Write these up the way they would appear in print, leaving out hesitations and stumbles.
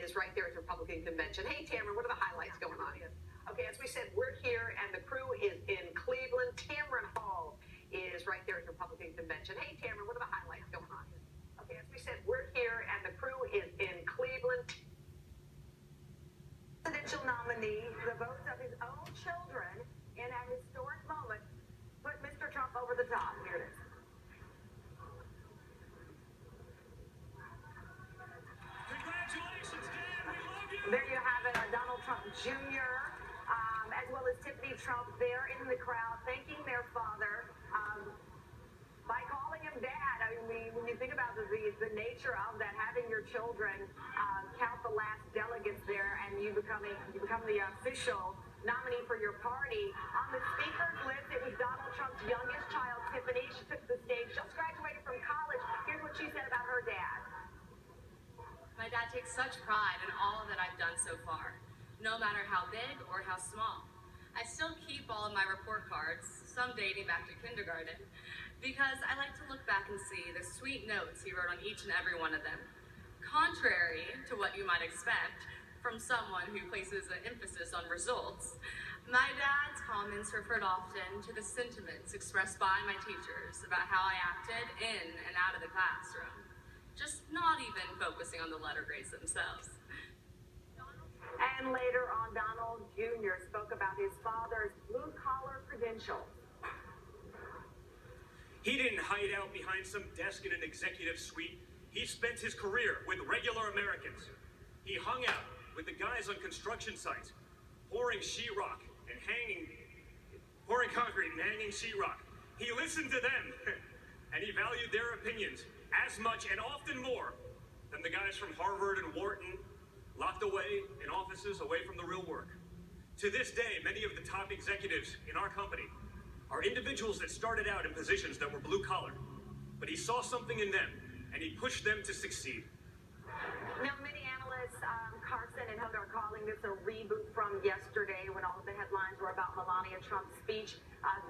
is right there at the Republican convention. Hey, Tamara, what are the highlights going on? Okay, as we said, we're here, and the crew is in Cleveland. Tamron Hall is right there at the Republican convention. Hey, Tamara, what are the highlights going on? Okay, as we said, we're here, and the crew is in Cleveland. Presidential nominee, the votes of his own children in a historic moment, put Mr. Trump over the top. Here it is. Congratulations, Dan. We love you. There you have it, Donald Trump Jr., as well as Tiffany Trump there in the crowd, thanking their father by calling him dad. I mean, when you think about the nature of that, having your children count the last delegates there, and you become the official nominee for your party. On the speaker's list, it was Donald Trump's youngest child, Tiffany. She took the stage. Just graduated from college. Here's what she said about her dad. My dad takes such pride in all that I've done so far, no matter how big or how small. I still keep all of my report cards, some dating back to kindergarten, because I like to look back and see the sweet notes he wrote on each and every one of them. Contrary to what you might expect from someone who places an emphasis on results, my dad's comments referred often to the sentiments expressed by my teachers about how I acted in and out of the classroom, just not even focusing on the letter grades themselves. And later on, Donald Jr. spoke about his father's blue-collar credentials. He didn't hide out behind some desk in an executive suite. He spent his career with regular Americans. He hung out with the guys on construction sites, pouring concrete and hanging sheetrock. He listened to them, and he valued their opinions as much and often more than the guys from Harvard and Wharton, locked away in offices away from the real work. To this day, many of the top executives in our company are individuals that started out in positions that were blue collar, but he saw something in them and he pushed them to succeed. Now, many analysts, Carson and Hoda, are calling this a reboot from yesterday when all of the headlines were about Melania Trump's speech.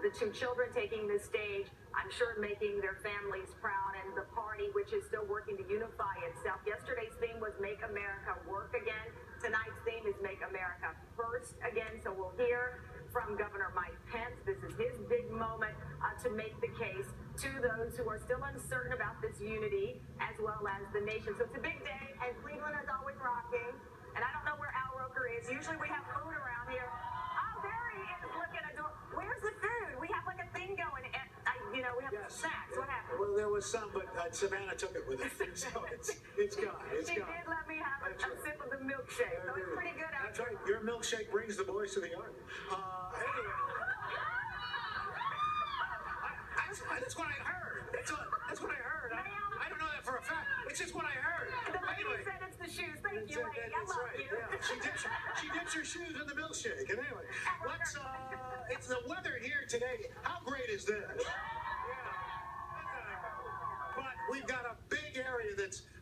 The two children taking the stage, I'm sure making their families proud, and the party, which is still working to unify itself. Yesterday's theme was Make America Work Again. Tonight's theme is Make America First Again. So we'll hear from Governor Mike Pence. This is his big moment to make the case to those who are still uncertain about this unity, as well as the nation. So it's a big day, and Cleveland is always rocking. And I don't know where Al Roker is. Usually we have food around here. Oh, there he is. Look at a door. Where's the food? We have like a thing going. And, we have snacks. What happened? Well, there was some, but Savannah took it with her. So it's gone. It's she gone. did let me have a sip of the milkshake. So it's pretty good out That's here. right. Your milkshake brings the boys to the yard. Anyway. That's what I heard. That's what I heard. I don't know that for a fact. It's just what I heard. The lady Anyway. said it's the shoes. Thank you, lady. I That's love right. you. Yeah. She dips her shoes in the milkshake. And anyway, it's the weather here today. How great is this? But we've got a big area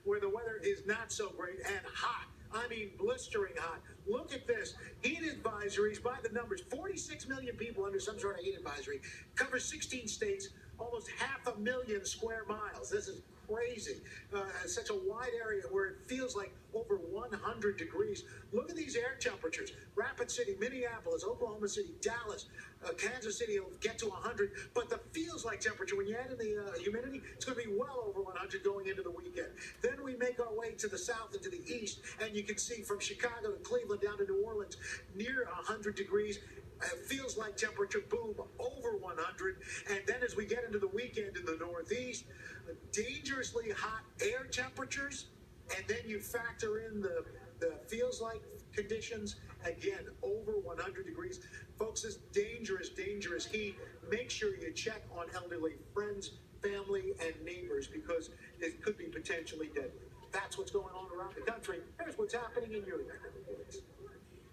where the weather is not so great and hot. I mean, blistering hot. Look at this. Heat advisories by the numbers. 46 million people under some sort of heat advisory. Covers 16 states, almost 500,000 square miles. This is crazy. Such a wide area where it feels like over 100 degrees. Look at these air temperatures. Rapid City, Minneapolis, Oklahoma City, Dallas, Kansas City will get to 100. But the feels like temperature, when you add in the humidity, it's going to be well over 100 going into the weekend. Then we make our way to the south and to the east, and you can see from Chicago to Cleveland down to New Orleans, near 100 degrees. It feels like temperature, boom, over 100. And then as we get into the weekend in the Northeast, dangerously hot air temperatures. And then you factor in the feels like conditions, again, over 100 degrees. Folks, this dangerous heat. Make sure you check on elderly friends, family, and neighbors, because it could be potentially deadly. That's what's going on around the country. Here's what's happening in your neck of the woods.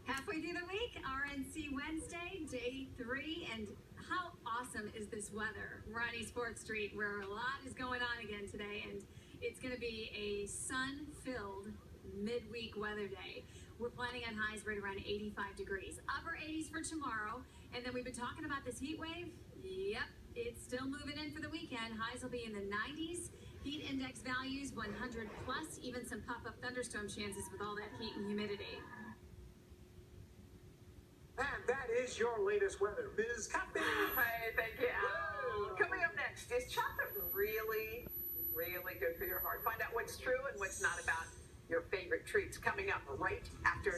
Halfway through the week, RNC Wednesday, day 3, and how awesome is this weather? We're on East 4th Street, where a lot is going on again today, and it's going to be a sun-filled midweek weather day. We're planning on highs right around 85 degrees. Upper 80s for tomorrow, and then we've been talking about this heat wave. Yep, it's still moving in for the weekend. Highs will be in the 90s, Heat index values 100 plus, even some pop-up thunderstorm chances with all that heat and humidity. And that is your latest weather, Ms. Copy. Hey, thank you. Coming up next, is chocolate really, really good for your heart? Find out what's true and what's not about your favorite treats coming up right after